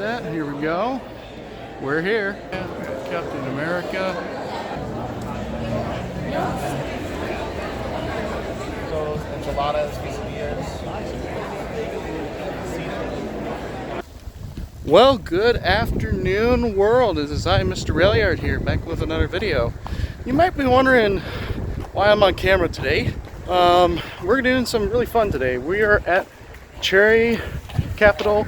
Here we go. We're here. Captain America. So enchiladas, quesadillas. Well, good afternoon, world. This is I, Mr.RailYard here, back with another video. You might be wondering why I'm on camera today. We're doing something really fun today. We are at Cherry Capital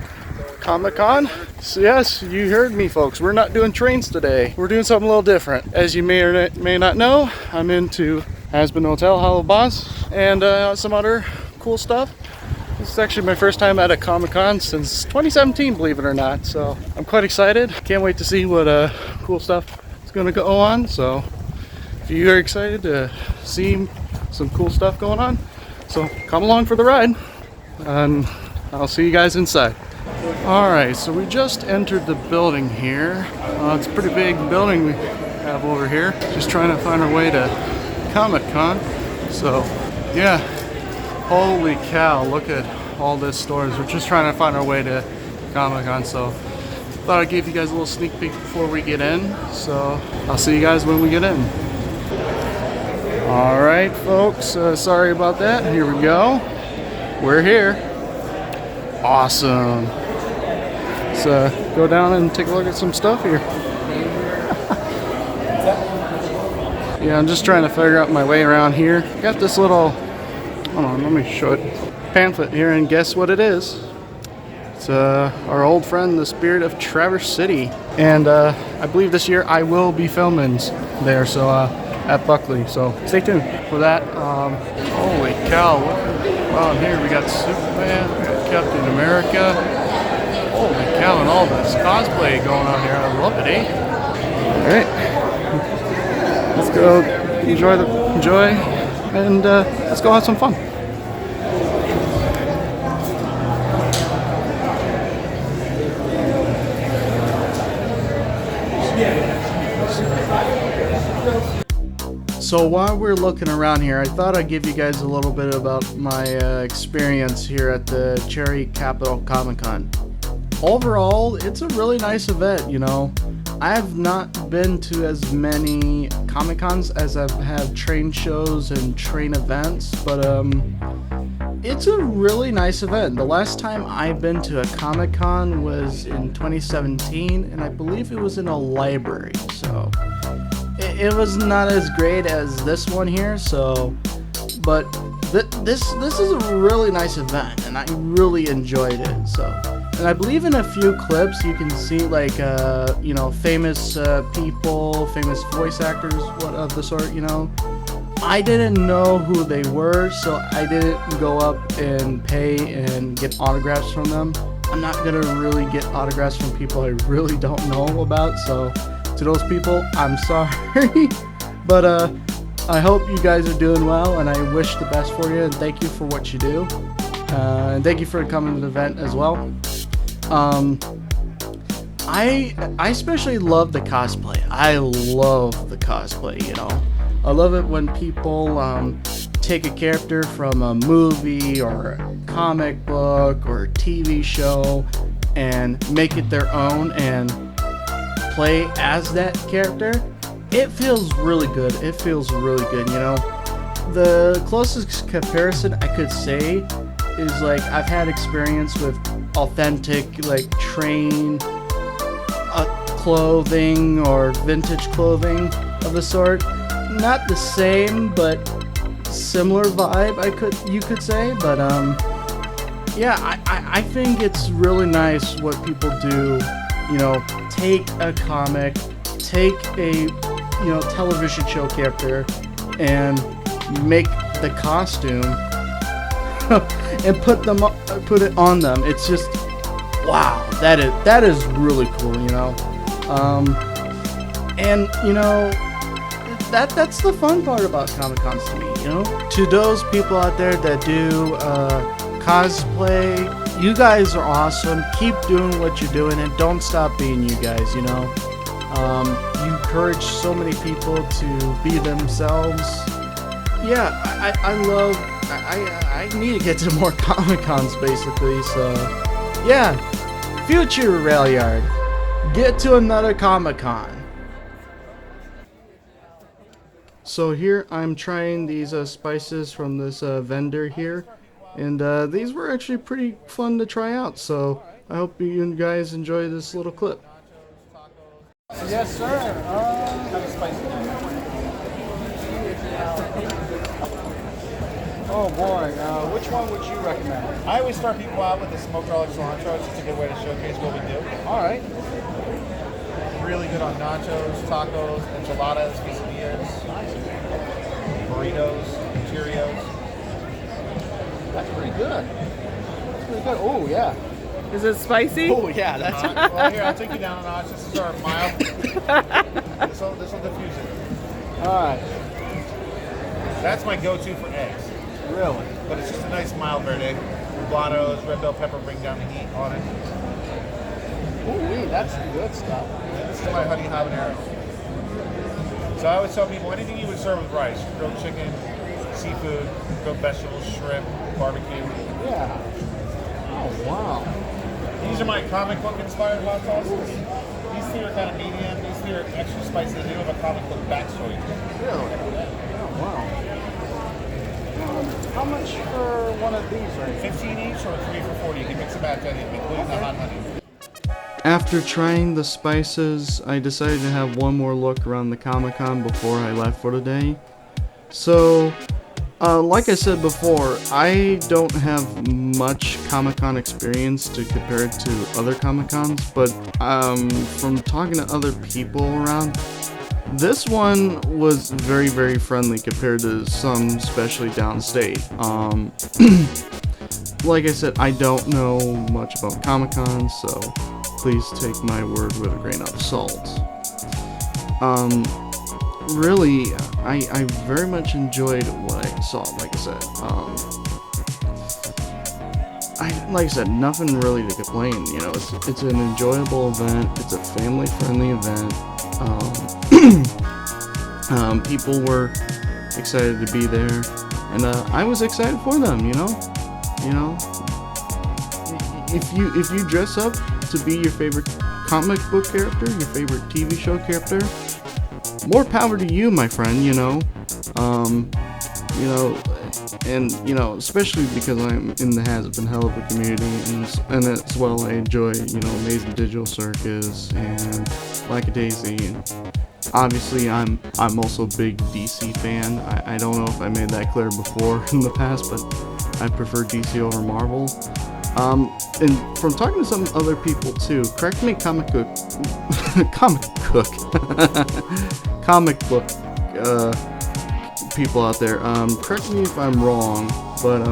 Comic-Con. So yes, you heard me, folks. We're not doing trains today. We're doing something a little different. As you may or may not know, I'm into Has-Been Hotel, Hollow Boss, and some other cool stuff. This is actually my first time at a Comic-Con since 2017, believe it or not. So I'm quite excited. Can't wait to see what cool stuff is going to go on. So if you're excited to see some cool stuff going on, so come along for the ride, and I'll see you guys inside. Alright, so we just entered the building here. It's a pretty big building we have over here. Just trying to find our way to Comic-Con. So, yeah. Holy cow, look at all this stores. We're just trying to find our way to Comic-Con. So, thought I'd give you guys a little sneak peek before we get in. So, I'll see you guys when we get in. Alright, folks. Sorry about that. Here we go. We're here. Awesome. Let's go down and take a look at some stuff here. Yeah, I'm just trying to figure out my way around here. Got this little, hold on, let me show it, pamphlet here, and guess what it is? It's our old friend, the Spirit of Traverse City. And I believe this year I will be filming there, so at Buckley. So stay tuned for that. Holy cow, wow, here we got Superman, we got Captain America. Holy cow, and all this cosplay going on here. I love it, eh? Alright. Let's go enjoy, and let's go have some fun. So while we're looking around here, I thought I'd give you guys a little bit about my experience here at the Cherry Capital Comic-Con. Overall, it's a really nice event, you know. I have not been to as many Comic-Cons as I've had train shows and train events, but it's a really nice event. The last time I've been to a Comic-Con was in 2017, and I believe it was in a library, so it was not as great as this one here, so, but this is a really nice event, and I really enjoyed it, so. And I believe in a few clips you can see, like, you know, famous people, famous voice actors, what of the sort, you know. I didn't know who they were, so I didn't go up and pay and get autographs from them. I'm not gonna really get autographs from people I really don't know about, so to those people, I'm sorry. But I hope you guys are doing well, and I wish the best for you, and thank you for what you do. And thank you for coming to the event as well. I especially love the cosplay. I love the cosplay, you know. I love it when people take a character from a movie or a comic book or a TV show and make it their own and play as that character. It feels really good. It feels really good, you know. The closest comparison I could say is, like, I've had experience with authentic, like, train clothing or vintage clothing of the sort. Not the same, but similar vibe, you could say. But yeah, I think it's really nice what people do. You know, take a comic, take a, you know, television show character, and make the costume and put it on them. It's just, wow, that is really cool, you know. And you know, that's the fun part about Comic-Cons to me, you know. To those people out there that do cosplay, you guys are awesome. Keep doing what you're doing, and don't stop being you guys, you know. You encourage so many people to be themselves. Yeah, I need to get to more Comic-Cons, basically, so yeah. Future RailYard, get to another Comic-Con. So here I'm trying these spices from this vendor here, and these were actually pretty fun to try out, so I hope you guys enjoy this little clip. Yes, sir. Have a spicy Oh boy, which one would you recommend? I always start people out with the smoked garlic cilantro. It's just a good way to showcase what we do. All right. Really good on nachos, tacos, enchiladas, quesadillas, burritos, Cheerios. That's pretty good. That's pretty good. Oh yeah. Is it spicy? Oh yeah, that's Well, here, I'll take you down a notch. This is our mild. This will diffuse it. all right. That's my go-to for eggs. Really? But it's just a nice mild verde. Mulattoes, red bell pepper bring down the heat on it. Ooh, that's good stuff. This is my honey habanero. So I always tell people anything you would serve with rice: grilled chicken, seafood, grilled vegetables, shrimp, barbecue. Yeah. Oh wow. These are my comic book inspired hot sauces. These three are kind of medium. These three are extra spicy. They do have a comic book backstory. Really? Oh wow. How much for one of these right here? 15 each or 3 for 40. You can mix them back to anything, including the hot honey. After trying the spices, I decided to have one more look around the Comic-Con before I left for the day. So, like I said before, I don't have much Comic-Con experience to compare it to other Comic-Cons, but from talking to other people around, this one was very, very friendly compared to some, especially downstate. Like I said, I don't know much about Comic-Con, so please take my word with a grain of salt. Really, I very much enjoyed what I saw, like I said. Like I said, nothing really to complain, you know, it's an enjoyable event, it's a family-friendly event. People were excited to be there, and I was excited for them, you know? If you dress up to be your favorite comic book character, your favorite TV show character, more power to you, my friend, you know? Especially because I'm in the Has-Been Hell of a community, and as well I enjoy, Amazing Digital Circus and Lackadaisy, and obviously I'm also a big DC fan. I don't know if I made that clear before in the past, but I prefer DC over Marvel. And from talking to some other people too, correct me, comic book people out there, correct me if I'm wrong, but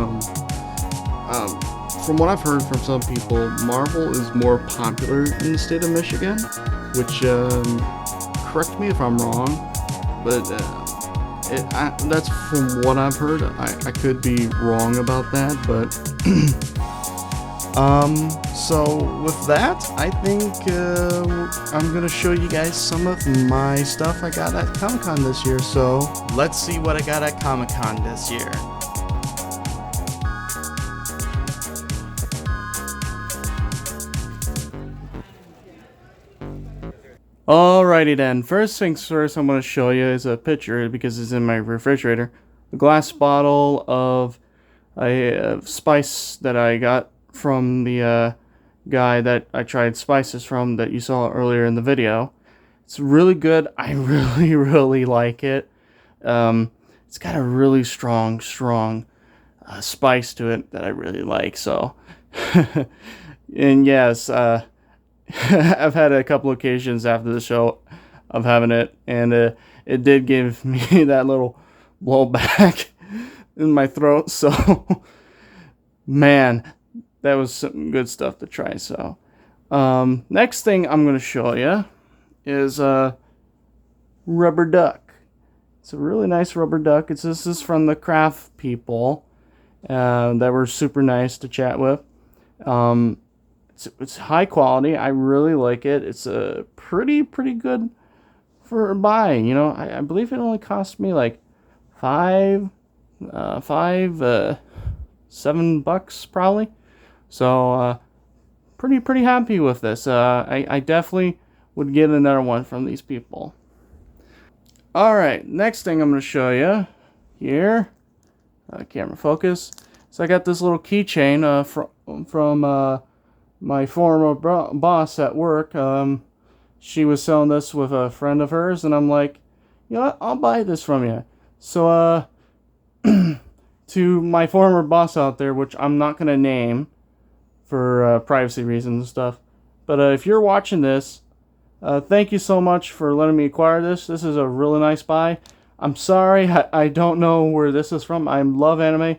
from what I've heard from some people, Marvel is more popular in the state of Michigan, which, correct me if I'm wrong, but that's from what I've heard. I could be wrong about that, but so with that, I think I'm gonna show you guys some of my stuff I got at Comic-Con this year. So let's see what I got at Comic-Con this year. Alrighty then, first things first, I'm going to show you is a picture, because it's in my refrigerator, a glass bottle of a spice that I got from the guy that I tried spices from that you saw earlier in the video. It's really good. I really, really like it. It's got a really strong spice to it that I really like, so. And yes, I've had a couple occasions after the show of having it, and it did give me that little blowback in my throat, so man, that was some good stuff to try. So next thing I'm going to show you is a rubber duck. It's a really nice rubber duck. This is from the craft people that were super nice to chat with. It's high quality. I really like it. It's a pretty good for buying. I believe it only cost me like $7 probably. So pretty happy with this. I definitely would get another one from these people. Alright, next thing I'm going to show you here, camera focus. So I got this little keychain from my former boss at work. She was selling this with a friend of hers, and I'm like, you know what, I'll buy this from you. So to my former boss out there, which I'm not going to name for privacy reasons and stuff, but if you're watching this, thank you so much for letting me acquire this. This is a really nice buy. I'm sorry, I don't know where this is from. I love anime,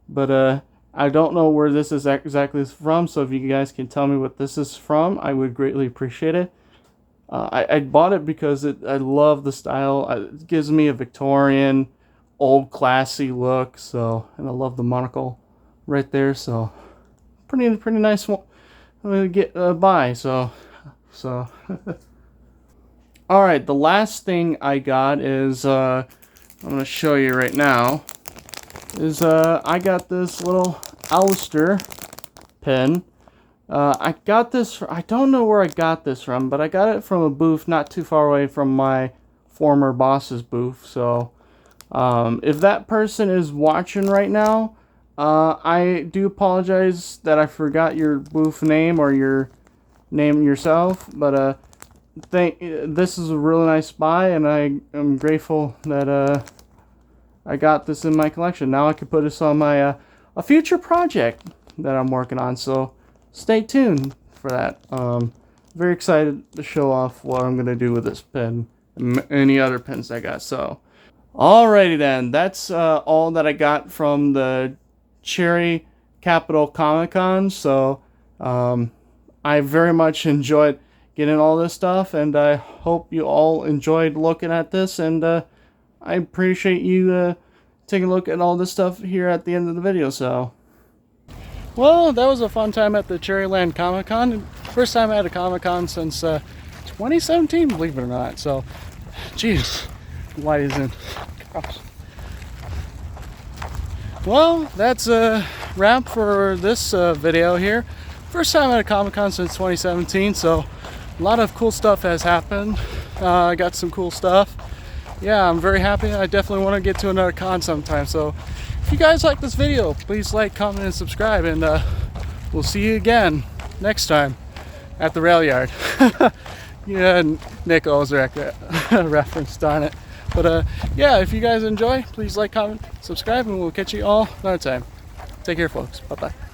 but I don't know where this is exactly from, so if you guys can tell me what this is from, I would greatly appreciate it. I bought it because I love the style. It gives me a Victorian, old, classy look, so, and I love the monocle right there, so pretty nice one. I'm gonna get buy, so. Alright, the last thing I got is, I'm going to show you right now, is I got this little Alistair pen. I got this, I don't know where I got this from, but I got it from a booth not too far away from my former boss's booth, so if that person is watching right now, I do apologize that I forgot your booth name or your name yourself, but this is a really nice buy, and I am grateful that I got this in my collection. Now I can put this on my a future project that I'm working on, so stay tuned for that. Very excited to show off what I'm gonna do with this pen and any other pens I got. So alrighty then, that's all that I got from the Cherry Capital Comic Con. So I very much enjoyed getting all this stuff, and I hope you all enjoyed looking at this, and I appreciate you taking a look at all this stuff here at the end of the video. So, well, that was a fun time at the Cherryland Comic Con. First time I had a Comic Con since 2017, believe it or not. So, jeez, light isn't. Gosh. Well, that's a wrap for this video here. First time at a Comic Con since 2017, so a lot of cool stuff has happened. I got some cool stuff. Yeah, I'm very happy. I definitely want to get to another con sometime. So if you guys like this video, please like, comment, and subscribe. And we'll see you again next time at the RailYard. Yeah, Nick always referenced on it. But yeah, if you guys enjoy, please like, comment, subscribe, and we'll catch you all another time. Take care, folks. Bye-bye.